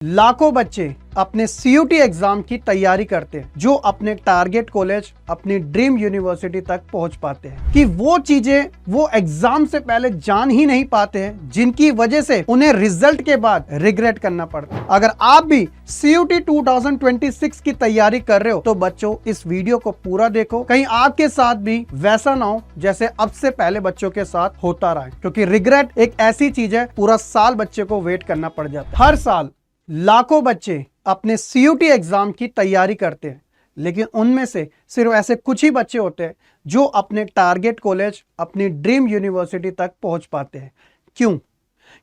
लाखों बच्चे अपने सीयूटी एग्जाम की तैयारी करते हैं जो अपने टारगेट कॉलेज अपनी ड्रीम यूनिवर्सिटी तक पहुंच पाते हैं कि वो चीजें वो एग्जाम से पहले जान ही नहीं पाते हैं जिनकी वजह से उन्हें रिजल्ट के बाद रिग्रेट करना पड़ता है। अगर आप भी सीयूटी 2026 की तैयारी कर रहे हो तो बच्चों इस वीडियो को पूरा देखो, कहीं आपके साथ भी वैसा ना हो जैसे अब से पहले बच्चों के साथ होता रहा है, क्योंकि रिग्रेट एक ऐसी चीज है पूरा साल बच्चे को वेट करना पड़ जाता है। हर साल लाखों बच्चे अपने सीयूटी एग्जाम की तैयारी करते हैं, लेकिन उनमें से सिर्फ ऐसे कुछ ही बच्चे होते हैं जो अपने टारगेट कॉलेज अपनी ड्रीम यूनिवर्सिटी तक पहुंच पाते हैं। क्यों?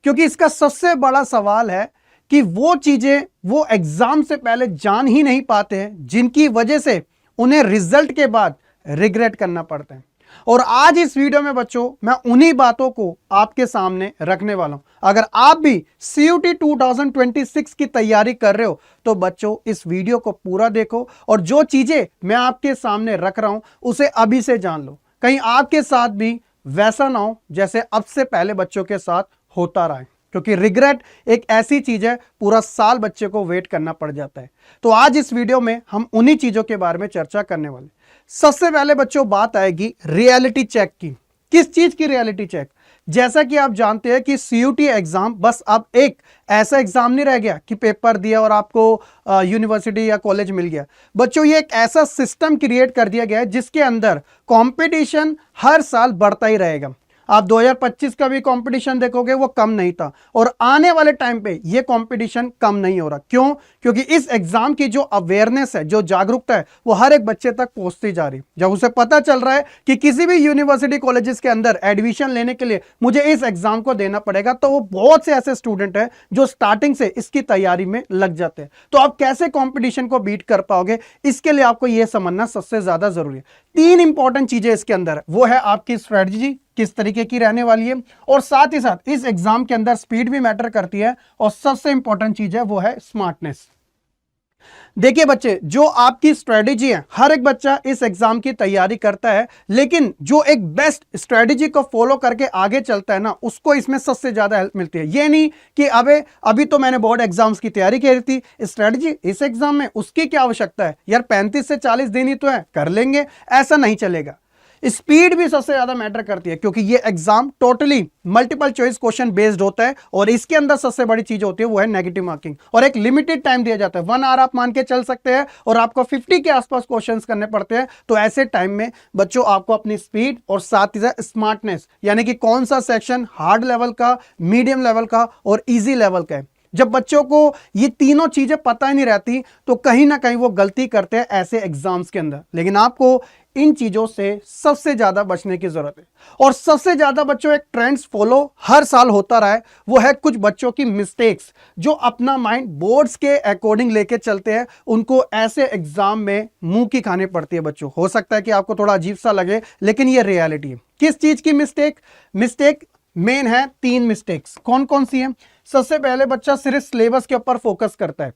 क्योंकि इसका सबसे बड़ा सवाल है कि वो चीजें वो एग्जाम से पहले जान ही नहीं पाते हैं जिनकी वजह से उन्हें रिजल्ट के बाद रिग्रेट करना पड़ता है। और आज इस वीडियो में बच्चों मैं उन्हीं बातों को आपके सामने रखने वाला हूं। अगर आप भी सीयूटी 2026 की तैयारी कर रहे हो तो बच्चों इस वीडियो को पूरा देखो और जो चीजें मैं आपके सामने रख रहा हूं उसे अभी से जान लो, कहीं आपके साथ भी वैसा ना हो जैसे अब से पहले बच्चों के साथ होता रहा है, क्योंकि रिग्रेट एक ऐसी चीज है पूरा साल बच्चे को वेट करना पड़ जाता है। तो आज इस वीडियो में हम उन्हीं चीजों के बारे में चर्चा करने वाले। सबसे पहले बच्चों बात आएगी रियलिटी चेक की। किस चीज की रियलिटी चेक? जैसा कि आप जानते हैं कि सीयूटी एग्जाम बस अब एक ऐसा एग्जाम नहीं रह गया कि पेपर दिया और आपको यूनिवर्सिटी या कॉलेज मिल गया। बच्चों ये एक ऐसा सिस्टम क्रिएट कर दिया गया है जिसके अंदर कंपटीशन हर साल बढ़ता ही रहेगा। आप 2025 का भी कंपटीशन देखोगे वो कम नहीं था और आने वाले टाइम पे ये कंपटीशन कम नहीं हो रहा। क्यों? क्योंकि इस एग्जाम की जो अवेयरनेस है, जो जागरूकता है, वो हर एक बच्चे तक पहुंचती जा रही है। जब उसे पता चल रहा है कि किसी भी यूनिवर्सिटी कॉलेजेस के अंदर एडमिशन लेने के लिए मुझे इस एग्जाम को देना पड़ेगा, तो वो बहुत से ऐसे स्टूडेंट हैं जो स्टार्टिंग से इसकी तैयारी में लग जाते हैं। तो आप कैसे कॉम्पिटिशन को बीट कर पाओगे, इसके लिए आपको यह समझना सबसे ज्यादा जरूरी है। 3 इंपॉर्टेंट चीजें इसके अंदर, वो है आपकी स्ट्रेटजी किस तरीके की रहने वाली है, और साथ ही साथ इस एग्जाम के अंदर स्पीड भी मैटर करती है, और सबसे इंपॉर्टेंट चीज है वो है स्मार्टनेस। देखिए बच्चे, जो आपकी स्ट्रेटजी है, हर एक बच्चा इस एग्जाम की तैयारी करता है, लेकिन जो एक बेस्ट स्ट्रेटजी को फॉलो करके आगे चलता है ना, उसको इसमें सबसे ज्यादा हेल्प मिलती है। ये नहीं कि अभी तो मैंने बोर्ड एग्जाम्स की तैयारी की थी, स्ट्रेटजी इस एग्जाम में उसकी क्या आवश्यकता है यार, 35 से 40 दिन ही तो है, कर लेंगे, ऐसा नहीं चलेगा। स्पीड भी सबसे ज्यादा मैटर करती है, क्योंकि ये exam totally multiple choice question based होता है और इसके अंदर सबसे बड़ी चीज होती है वो है नेगेटिव मार्किंग, और एक लिमिटेड टाइम दिया जाता है। 1 आवर आप मान के चल सकते हैं और आपको 50 के आसपास क्वेश्चंस करने पड़ते हैं। तो ऐसे टाइम में बच्चों आपको अपनी स्पीड और साथ ही साथ स्मार्टनेस, यानी कि कौन सा सेक्शन हार्ड लेवल का, मीडियम लेवल का और ईजी लेवल का है। जब बच्चों को ये तीनों चीजें पता ही नहीं रहती तो कहीं ना कहीं वो गलती करते हैं ऐसे एग्जाम्स के अंदर। लेकिन आपको इन चीजों से सबसे ज्यादा बचने की जरूरत है, और सबसे ज्यादा बच्चों एक ट्रेंड्स फॉलो हर साल होता रहा है, वो है कुछ बच्चों की मिस्टेक्स जो अपना माइंड बोर्ड्स के अकॉर्डिंग लेके चलते हैं, उनको ऐसे एग्जाम में मुंह की खानी पड़ती है। बच्चों हो सकता है कि आपको थोड़ा अजीब सा लगे, लेकिन ये रियलिटी है। किस चीज की मिस्टेक मेन है? 3 मिस्टेक्स। कौन कौन सी है? सबसे पहले बच्चा सिर्फ सिलेबस के ऊपर फोकस करता है,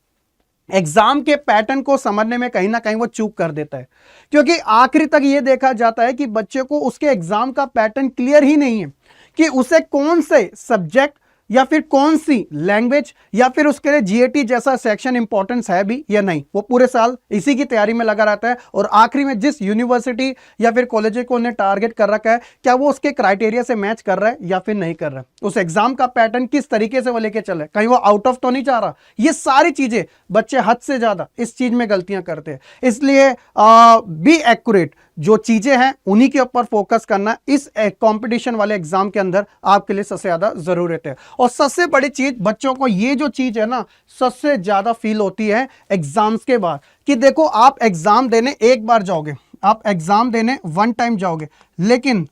एग्जाम के पैटर्न को समझने में कहीं ना कहीं वो चूक कर देता है, क्योंकि आखिरी तक ये देखा जाता है कि बच्चे को उसके एग्जाम का पैटर्न क्लियर ही नहीं है कि उसे कौन से सब्जेक्ट या फिर कौन सी लैंग्वेज या फिर उसके लिए जीएटी जैसा सेक्शन इंपॉर्टेंस है भी या नहीं। वो पूरे साल इसी की तैयारी में लगा रहता है और आखिरी में जिस यूनिवर्सिटी या फिर कॉलेज को उन्हें टारगेट कर रखा है, क्या वो उसके क्राइटेरिया से मैच कर रहा है या फिर नहीं कर रहा है, उस एग्जाम का पैटर्न किस तरीके से वो लेके चल रहा है, कहीं वो आउट ऑफ तो नहीं जा रहा। ये सारी चीजें बच्चे हद से ज्यादा इस चीज में गलतियां करते हैं। इसलिए बी एक्यूरेट, जो चीजें हैं उन्हीं के ऊपर फोकस करना इस कंपटीशन वाले एग्जाम के अंदर आपके लिए सबसे ज्यादा जरूरत है। और सबसे बड़ी चीज बच्चों को ये जो चीज है ना सबसे ज्यादा फील होती है एग्जाम्स के बाद, कि देखो आप एग्जाम देने एक बार जाओगे, आप एग्जाम देने 1 टाइम जाओगे, लेकिन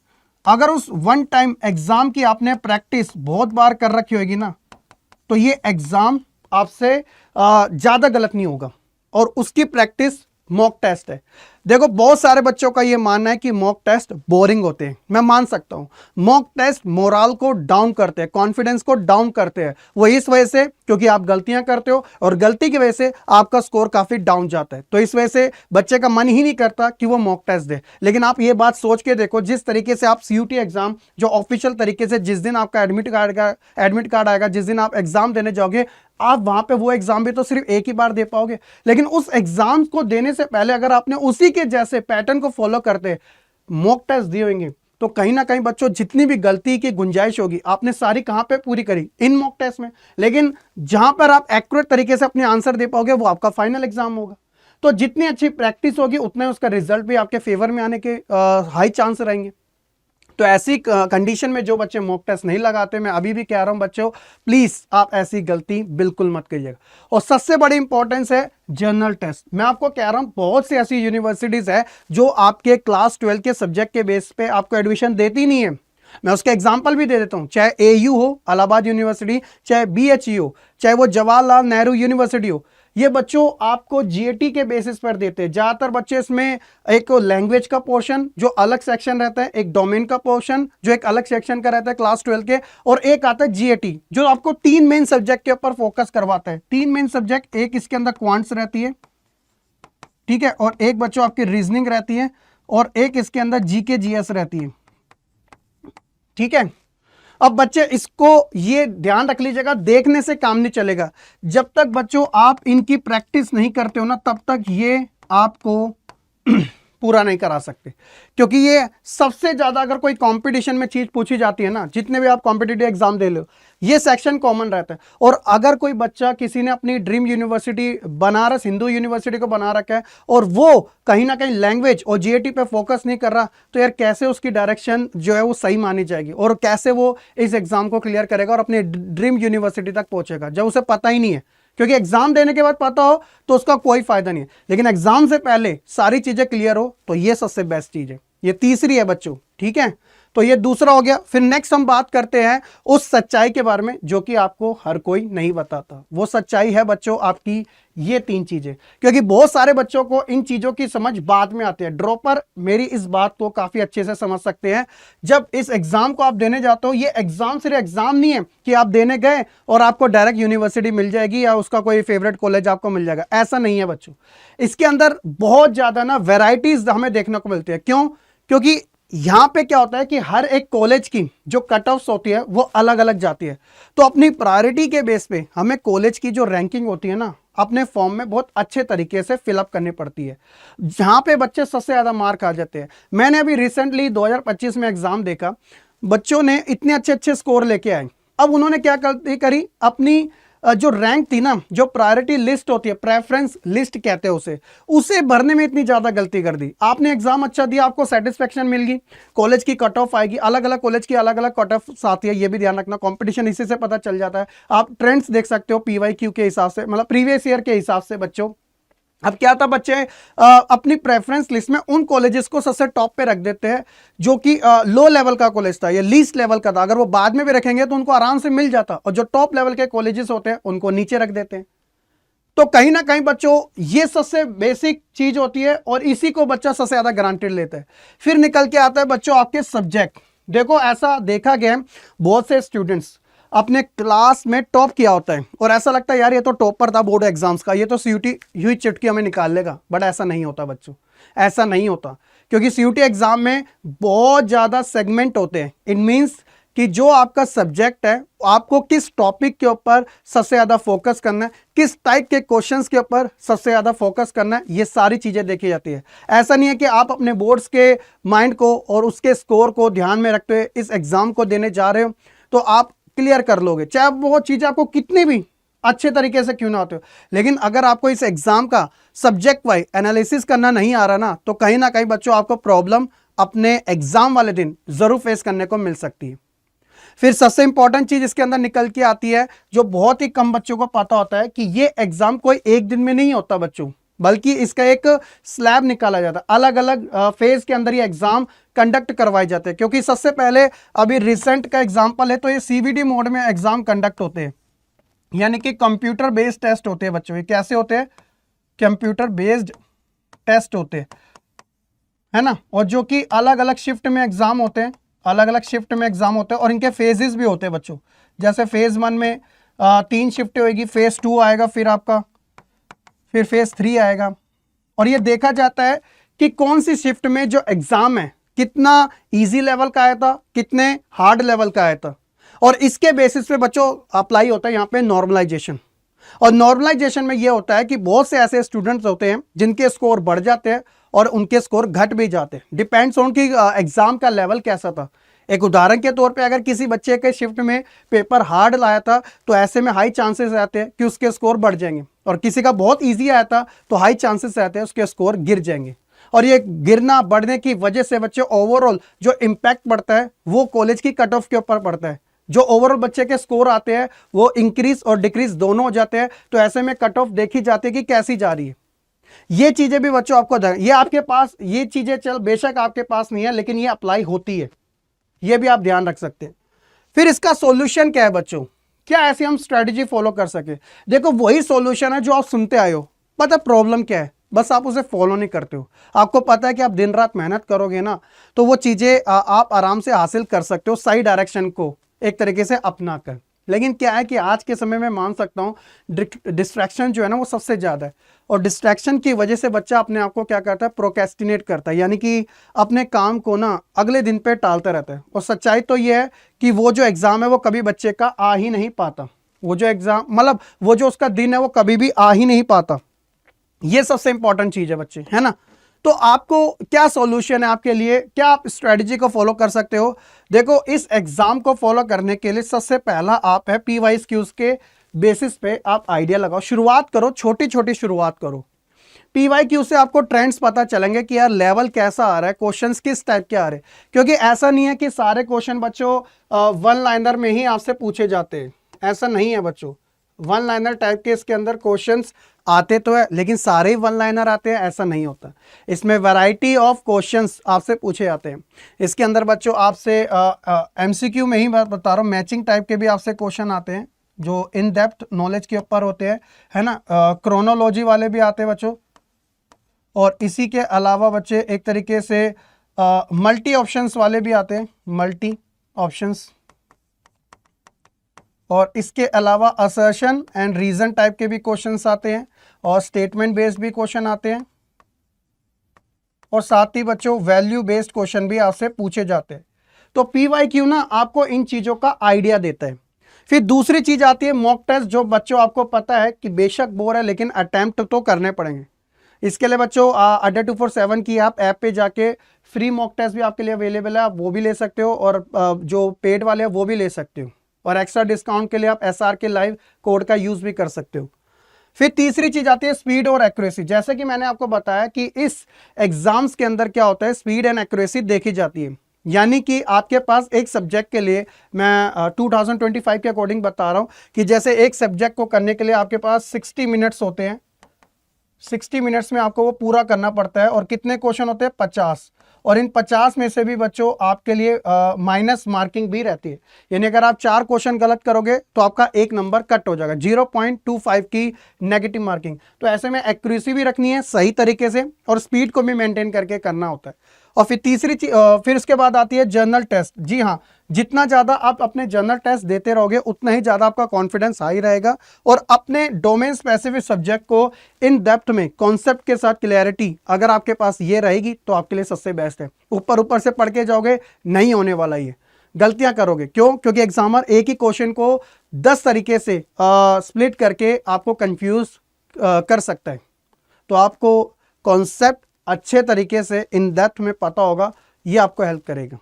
अगर उस 1 टाइम एग्जाम की आपने प्रैक्टिस बहुत बार कर रखी होगी ना, तो ये एग्जाम आपसे ज्यादा गलत नहीं होगा। और उसकी प्रैक्टिस मॉक टेस्ट है। देखो बहुत सारे बच्चों का ये मानना है कि मॉक टेस्ट बोरिंग होते हैं। मैं मान सकता हूं, मॉक टेस्ट मोराल को डाउन करते हैं, कॉन्फिडेंस को डाउन करते हैं। वो इस वजह से क्योंकि आप गलतियां करते हो और गलती की वजह से आपका स्कोर काफी डाउन जाता है। तो इस वजह से बच्चे का मन ही नहीं करता कि वो मॉक टेस्ट दे। लेकिन आप ये बात सोच के देखो, जिस तरीके से आप सीयूटी एग्जाम जो ऑफिशियल तरीके से जिस दिन आपका एडमिट कार्ड आएगा, जिस दिन आप एग्जाम देने जाओगे, आप वहां पे वो एग्जाम भी तो सिर्फ एक ही बार दे पाओगे। लेकिन उस एग्जाम को देने से पहले अगर आपने उसी के जैसे पैटर्न को फॉलो करते मॉक टेस्ट दिए होंगे, तो कहीं ना कहीं बच्चों जितनी भी गलती की गुंजाइश होगी आपने सारी कहां पे पूरी करी, इन मॉक टेस्ट में। लेकिन जहां पर आप एक्यूरेट तरीके से अपने आंसर दे पाओगे वो आपका फाइनल एग्जाम होगा। तो जितनी अच्छी प्रैक्टिस होगी उतने उसका रिजल्ट भी आपके फेवर में आने के हाई चांस रहेंगे। तो ऐसी कंडीशन में जो बच्चे मॉक टेस्ट नहीं लगाते, मैं अभी भी कह रहा हूं बच्चों, प्लीज आप ऐसी गलती बिल्कुल मत करिएगा। और सबसे बड़ी इंपॉर्टेंस है जर्नल टेस्ट। मैं आपको कह रहा हूं बहुत सी ऐसी यूनिवर्सिटीज है जो आपके क्लास 12 के सब्जेक्ट के बेस पे आपको एडमिशन देती नहीं है। मैं उसके एग्जाम्पल भी दे देता हूं, चाहे एयू हो इलाहाबाद यूनिवर्सिटी, चाहे बीएचयू हो, चाहे वो जवाहरलाल नेहरू यूनिवर्सिटी हो, ये बच्चों आपको जीएटी के बेसिस पर देते हैं। ज्यादातर बच्चे इसमें एक लैंग्वेज का पोर्शन जो अलग सेक्शन रहता है, एक डोमेन का पोर्शन जो एक अलग सेक्शन का रहता है क्लास 12 के, और एक आता है जीएटी जो आपको 3 मेन सब्जेक्ट के ऊपर फोकस करवाता है। 3 मेन सब्जेक्ट, एक इसके अंदर क्वांट्स रहती है, ठीक है, और एक बच्चों आपकी रीजनिंग रहती है, और एक इसके अंदर जीके जीएस रहती है, ठीक है। अब बच्चे इसको ये ध्यान रख लीजिएगा, देखने से काम नहीं चलेगा। जब तक बच्चों आप इनकी प्रैक्टिस नहीं करते हो ना, तब तक ये आपको पूरा नहीं करा सकते। क्योंकि ये सबसे ज्यादा अगर कोई कंपटीशन में चीज पूछी जाती है ना, जितने भी आप कॉम्पिटिटिव एग्जाम दे लो, ये सेक्शन कॉमन रहता है। और अगर कोई बच्चा, किसी ने अपनी dream university Banaras Hindu university को बना रखा है और वो कहीं ना कहीं लैंग्वेज और जीएटी पे फोकस नहीं कर रहा, तो यार कैसे उसकी डायरेक्शन जो है वो सही मानी जाएगी, और कैसे वो इस एग्जाम को क्लियर करेगा और अपने ड्रीम यूनिवर्सिटी तक पहुंचेगा जब उसे पता ही नहीं है। क्योंकि एग्जाम देने के बाद पता हो तो उसका कोई फायदा नहीं है, लेकिन एग्जाम से पहले सारी चीजें क्लियर हो तो ये सबसे बेस्ट चीज है। ये तीसरी है बच्चों, ठीक है। तो ये दूसरा हो गया। फिर नेक्स्ट हम बात करते हैं उस सच्चाई के बारे में जो कि आपको हर कोई नहीं बताता। वो सच्चाई है बच्चों आपकी ये 3 चीजें, क्योंकि बहुत सारे बच्चों को इन चीजों की समझ बाद में आती है। ड्रॉपर मेरी इस बात को काफी अच्छे से समझ सकते हैं। जब इस एग्जाम को आप देने जाते हो, ये एग्जाम सिर्फ एग्जाम नहीं है कि आप देने गए और आपको डायरेक्ट यूनिवर्सिटी मिल जाएगी या उसका कोई फेवरेट कॉलेज आपको मिल जाएगा, ऐसा नहीं है बच्चों। इसके अंदर बहुत ज्यादा ना वेराइटीज हमें देखने को मिलती है। क्यों? क्योंकि यहां पे क्या होता है कि हर एक कॉलेज की जो कट ऑफ्स होती है वो अलग अलग जाती है। तो अपनी प्रायोरिटी के बेस पे हमें कॉलेज की जो रैंकिंग होती है ना, अपने फॉर्म में बहुत अच्छे तरीके से फिलअप करनी पड़ती है, जहां पे बच्चे सबसे ज्यादा मार्क आ जाते हैं। मैंने अभी रिसेंटली 2025 में एग्जाम देखा, बच्चों ने इतने अच्छे अच्छे स्कोर लेके आए। अब उन्होंने क्या गलती करी, अपनी जो रैंक थी ना, जो प्रायोरिटी लिस्ट होती है, प्रेफरेंस लिस्ट कहते हैं उसे भरने में इतनी ज्यादा गलती कर दी। आपने एग्जाम अच्छा दिया, आपको सेटिस्फेक्शन मिल गई, कॉलेज की कट ऑफ आएगी, अलग अलग कॉलेज की अलग अलग कट ऑफ आती है, ये भी ध्यान रखना। कंपटीशन इसी से पता चल जाता है। आप ट्रेंड्स देख सकते हो PYQ के हिसाब से, मतलब प्रीवियस ईयर के हिसाब से बच्चों। अब क्या था, बच्चे अपनी प्रेफरेंस लिस्ट में उन कॉलेजेस को सबसे टॉप पे रख देते हैं जो कि लो लेवल का कॉलेज था या लीस्ट लेवल का था। अगर वो बाद में भी रखेंगे तो उनको आराम से मिल जाता, और जो टॉप लेवल के कॉलेजेस होते हैं उनको नीचे रख देते हैं। तो कहीं ना कहीं बच्चों ये सबसे बेसिक चीज होती है और इसी को बच्चा सबसे ज्यादा ग्रांटेड लेता है। फिर निकल के आता है बच्चों आपके सब्जेक्ट। देखो ऐसा देखा गया है, बहुत से स्टूडेंट्स अपने क्लास में टॉप किया होता है और ऐसा लगता है यार ये तो टॉपर था बोर्ड एग्जाम्स का, ये तो सीयूटी हुई चुटकी हमें निकाल लेगा। बट ऐसा नहीं होता बच्चों, ऐसा नहीं होता। क्योंकि सीयूटी एग्जाम में बहुत ज्यादा सेगमेंट होते हैं। इट मीन्स कि जो आपका सब्जेक्ट है, आपको किस टॉपिक के ऊपर सबसे ज्यादा फोकस करना है, किस टाइप के क्वेश्चंस के ऊपर सबसे ज्यादा फोकस करना है, ये सारी चीजें देखी जाती है। ऐसा नहीं है कि आप अपने बोर्ड्स के माइंड को और उसके स्कोर को ध्यान में रखते हुए इस एग्जाम को देने जा रहे हो तो आप क्लियर कर लोगे, चाहे वो चीजें आपको कितनी भी अच्छे तरीके से क्यों ना होते हो। लेकिन अगर आपको इस एग्जाम का सब्जेक्ट वाइज एनालिसिस करना नहीं आ रहा ना, तो कहीं ना कहीं बच्चों आपको प्रॉब्लम अपने एग्जाम वाले दिन जरूर फेस करने को मिल सकती है। फिर सबसे इंपॉर्टेंट चीज इसके अंदर निकल के आती है, जो बहुत ही कम बच्चों को पता होता है, कि ये एग्जाम कोई एक दिन में नहीं होता बच्चों, बल्कि इसका एक स्लैब निकाला जाता है। अलग अलग फेज के अंदर ये एग्जाम कंडक्ट करवाए जाते हैं। क्योंकि सबसे पहले अभी रिसेंट का एग्जांपल है, तो ये CBT मोड में एग्जाम कंडक्ट होते हैं, यानी कि कंप्यूटर बेस्ड टेस्ट होते हैं बच्चों। ये कैसे होते हैं? कंप्यूटर बेस्ड टेस्ट होते हैं। है ना, और जो कि अलग अलग शिफ्ट में एग्जाम होते हैं, अलग अलग शिफ्ट में एग्जाम होते हैं और इनके फेजेस भी होते हैं बच्चों। जैसे फेज 1 में 3 शिफ्ट होगी, फेज 2 आएगा, फिर आपका फिर फेज 3 आएगा। और ये देखा जाता है कि कौन सी शिफ्ट में जो एग्जाम है कितना इजी लेवल का आया था, कितने हार्ड लेवल का आया था, और इसके बेसिस पे बच्चों अप्लाई होता है यहाँ पे नॉर्मलाइजेशन। और नॉर्मलाइजेशन में ये होता है कि बहुत से ऐसे स्टूडेंट्स होते हैं जिनके स्कोर बढ़ जाते हैं और उनके स्कोर घट भी जाते हैं, डिपेंड्स ऑन कि एग्जाम का लेवल कैसा था। एक उदाहरण के तौर पे अगर किसी बच्चे के शिफ्ट में पेपर हार्ड लाया था तो ऐसे में हाई चांसेस रहते हैं कि उसके स्कोर बढ़ जाएंगे, और किसी का बहुत इजी आया था तो हाई चांसेस रहते हैं उसके स्कोर गिर जाएंगे। और ये गिरना बढ़ने की वजह से बच्चे ओवरऑल जो इम्पैक्ट पड़ता है वो कॉलेज की कट ऑफ के ऊपर पड़ता है। जो ओवरऑल बच्चे के स्कोर आते हैं वो इंक्रीज और डिक्रीज दोनों हो जाते हैं, तो ऐसे में कट ऑफ देखी जाती है कि कैसी जा रही है। ये चीजें भी बच्चों आपको ये आपके पास ये चीजें चल बेशक आपके पास नहीं है लेकिन ये अप्लाई होती है, ये भी आप ध्यान रख सकते हैं। फिर इसका सॉल्यूशन क्या है बच्चों, क्या ऐसे हम स्ट्रेटजी फॉलो कर सके? देखो वही सॉल्यूशन है जो आप सुनते आए हो, पता प्रॉब्लम क्या है, बस आप उसे फॉलो नहीं करते हो। आपको पता है कि आप दिन रात मेहनत करोगे ना तो वो चीजें आप आराम से हासिल कर सकते हो, सही डायरेक्शन को एक तरीके से अपना कर। लेकिन क्या है कि आज के समय में मान सकता हूँ डिस्ट्रैक्शन जो है ना वो सबसे ज़्यादा है, और डिस्ट्रैक्शन की वजह से बच्चा अपने आप को क्या करता है, प्रोक्रेस्टिनेट करता है, यानी कि अपने काम को ना अगले दिन पे टालता रहता है। और सच्चाई तो ये है कि वो जो एग्ज़ाम है वो कभी बच्चे का आ ही नहीं पाता, वो जो एग्ज़ाम मतलब वो जो उसका दिन है वो कभी भी आ ही नहीं पाता। ये सबसे इंपॉर्टेंट चीज़ है बच्चे, है ना। तो आपको क्या सॉल्यूशन है आपके लिए, क्या आप स्ट्रेटजी को फॉलो कर सकते हो? देखो इस एग्जाम को फॉलो करने के लिए सबसे पहला आप है PYQs के बेसिस पे आप आइडिया लगाओ, शुरुआत करो, छोटी छोटी शुरुआत करो। PYQ से आपको ट्रेंड्स पता चलेंगे कि यार लेवल कैसा आ रहा है, क्वेश्चंस किस टाइप के आ रहे हैं, क्योंकि ऐसा नहीं है कि सारे क्वेश्चन बच्चों वन लाइनर में ही आपसे पूछे जाते हैं, ऐसा नहीं है बच्चों। वन लाइनर टाइप के इसके अंदर क्वेश्चंस आते तो है लेकिन सारे ही वन लाइनर आते हैं ऐसा नहीं होता, इसमें वैरायटी ऑफ क्वेश्चंस आपसे पूछे जाते हैं। इसके अंदर बच्चों आपसे MCQ में ही बता रहा हूँ, मैचिंग टाइप के भी आपसे क्वेश्चन आते हैं जो इन डेप्थ नॉलेज के ऊपर होते हैं, है ना। क्रोनोलॉजी वाले भी आते हैं बच्चों, और इसी के अलावा बच्चे एक तरीके से मल्टी ऑप्शंस वाले भी आते हैं, मल्टी ऑप्शंस, और इसके अलावा असर्शन एंड रीजन टाइप के भी क्वेश्चंस आते हैं, और स्टेटमेंट बेस्ड भी क्वेश्चन आते हैं, और साथ ही बच्चों वैल्यू बेस्ड क्वेश्चन भी आपसे पूछे जाते हैं। तो PYQ ना आपको इन चीज़ों का आइडिया देता है। फिर दूसरी चीज़ आती है मॉक टेस्ट, जो बच्चों आपको पता है कि बेशक बोर है लेकिन अटेम्प्ट तो करने पड़ेंगे। इसके लिए बच्चों अड्डा 247 की आप ऐप पे जाके फ्री मॉक टेस्ट भी आपके लिए अवेलेबल है, आप वो भी ले सकते हो, और जो पेड वाले हैं वो भी ले सकते हो, और एक्स्ट्रा डिस्काउंट के लिए आप SRK लाइव कोड का यूज़ भी कर सकते हो। फिर तीसरी चीज आती है स्पीड और एक्यूरेसी। जैसे कि मैंने आपको बताया कि इस एग्जाम्स के अंदर क्या होता है, स्पीड एंड एक्यूरेसी देखी जाती है, यानी कि आपके पास एक सब्जेक्ट के लिए मैं 2025 के अकॉर्डिंग बता रहा हूं कि जैसे एक सब्जेक्ट को करने के लिए आपके पास 60 मिनट्स होते हैं, 60 मिनट्स में आपको वो पूरा करना पड़ता है, और कितने क्वेश्चन होते हैं, 50, और इन 50 में से भी बच्चों आपके लिए माइनस मार्किंग भी रहती है, यानी अगर आप 4 क्वेश्चन गलत करोगे तो आपका 1 नंबर कट हो जाएगा, 0.25 की नेगेटिव मार्किंग। तो ऐसे में एक्यूरेसी भी रखनी है सही तरीके से, और स्पीड को भी मेंटेन करके करना होता है। और फिर तीसरी चीज फिर उसके बाद आती है जर्नल टेस्ट। जी हाँ, जितना ज़्यादा आप अपने जर्नल टेस्ट देते रहोगे उतना ही ज़्यादा आपका कॉन्फिडेंस हाई रहेगा, और अपने डोमेन स्पेसिफिक सब्जेक्ट को इन डेप्थ में कॉन्सेप्ट के साथ क्लैरिटी अगर आपके पास ये रहेगी तो आपके लिए सबसे बेस्ट है। ऊपर ऊपर से पढ़ के जाओगे नहीं होने वाला, ये गलतियां करोगे। क्यों? क्योंकि एग्जामर एक ही क्वेश्चन को 10 तरीके से स्प्लिट करके आपको कंफ्यूज कर सकता है। तो आपको कॉन्सेप्ट अच्छे तरीके से इन डेप्थ में पता होगा, ये आपको हेल्प करेगा।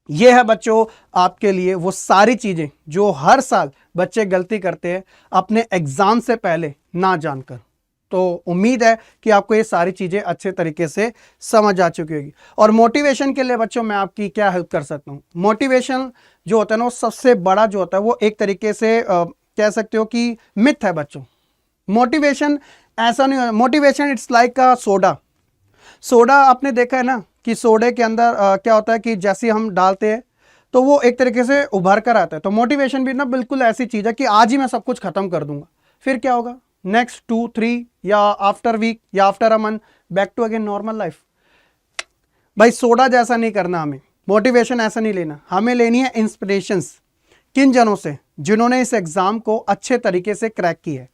ये है बच्चों आपके लिए वो सारी चीजें जो हर साल बच्चे गलती करते हैं अपने एग्जाम से पहले ना जानकर। तो उम्मीद है कि आपको ये सारी चीजें अच्छे तरीके से समझ आ चुकी होगी। और मोटिवेशन के लिए बच्चों मैं आपकी क्या हेल्प कर सकता हूँ? मोटिवेशन जो होता है ना वो सबसे बड़ा जो होता है वो एक तरीके से कह सकते हो कि मिथ है बच्चों। मोटिवेशन ऐसा नहीं है, motivation it's like a soda. Soda आपने देखा है ना कि सोडे के अंदर क्या होता है कि जैसे हम डालते हैं तो वो एक तरीके से उभर कर आता है। तो मोटिवेशन भी ना बिल्कुल ऐसी चीज़ है कि आज ही मैं सब कुछ खत्म कर दूंगा, फिर क्या होगा, नेक्स्ट 2-3 या आफ्टर वीक या after a month back to again normal life. भाई सोडा जैसा नहीं करना, हमें मोटिवेशन ऐसा नहीं लेना, हमें लेनी है इंस्पिरेशंस। किन जनों से? जिन्होंने इस एग्जाम को अच्छे तरीके से क्रैक किया है,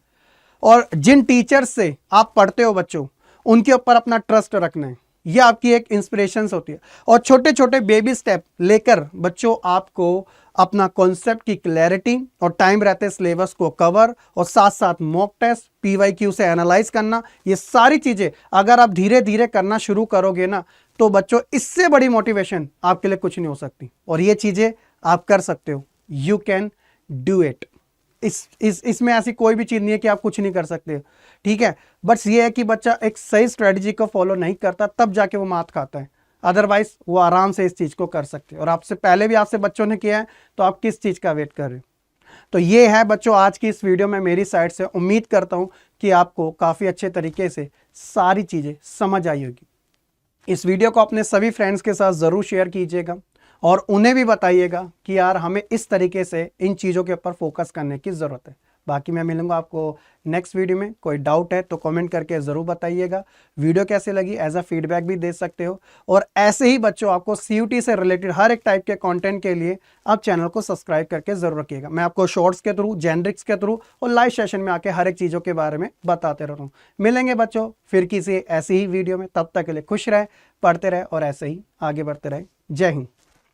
और जिन टीचर्स से आप पढ़ते हो बच्चों, उनके ऊपर अपना ट्रस्ट रखना है। ये आपकी एक इंस्पिरेशंस होती है। और छोटे छोटे बेबी स्टेप लेकर बच्चों आपको अपना कॉन्सेप्ट की क्लैरिटी और टाइम रहते सिलेबस को कवर, और साथ साथ मॉक टेस्ट, PYQ से एनालाइज करना, ये सारी चीजें अगर आप धीरे धीरे करना शुरू करोगे ना, तो बच्चों इससे बड़ी मोटिवेशन आपके लिए कुछ नहीं हो सकती। और ये चीजें आप कर सकते हो। You can do it. इसमें ऐसी कोई भी चीज नहीं है कि आप कुछ नहीं कर सकते, ठीक है। बस ये है कि बच्चा एक सही स्ट्रेटजी को फॉलो नहीं करता, तब जाके वो मात खाता है। अदरवाइज वो आराम से इस चीज को कर सकते हैं। और आपसे पहले भी आपसे बच्चों ने किया है, तो आप किस चीज का वेट कर रहे हो? तो ये है बच्चों आज की इस वीडियो में मेरी साइड से। उम्मीद करता हूं कि आपको काफी अच्छे तरीके से सारी चीजें समझ आई होगी। इस वीडियो को अपने सभी फ्रेंड्स के साथ जरूर शेयर कीजिएगा, और उन्हें भी बताइएगा कि यार हमें इस तरीके से इन चीज़ों के ऊपर फोकस करने की ज़रूरत है। बाकी मैं मिलूंगा आपको नेक्स्ट वीडियो में। कोई डाउट है तो कमेंट करके ज़रूर बताइएगा। वीडियो कैसे लगी एज अ फीडबैक भी दे सकते हो। और ऐसे ही बच्चों आपको CUT से रिलेटेड हर एक टाइप के कंटेंट के लिए आप चैनल को सब्सक्राइब करके ज़रूर रखिएगा। मैं आपको शॉर्ट्स के थ्रू, जेनरिक्स के थ्रू और लाइव सेशन में आके हर एक चीज़ों के बारे में बताते रहता हूँ। मिलेंगे बच्चों फिर किसी ऐसी ही वीडियो में। तब तक के लिए खुश रहे, पढ़ते रहे और ऐसे ही आगे बढ़ते रहे। जय हिंद।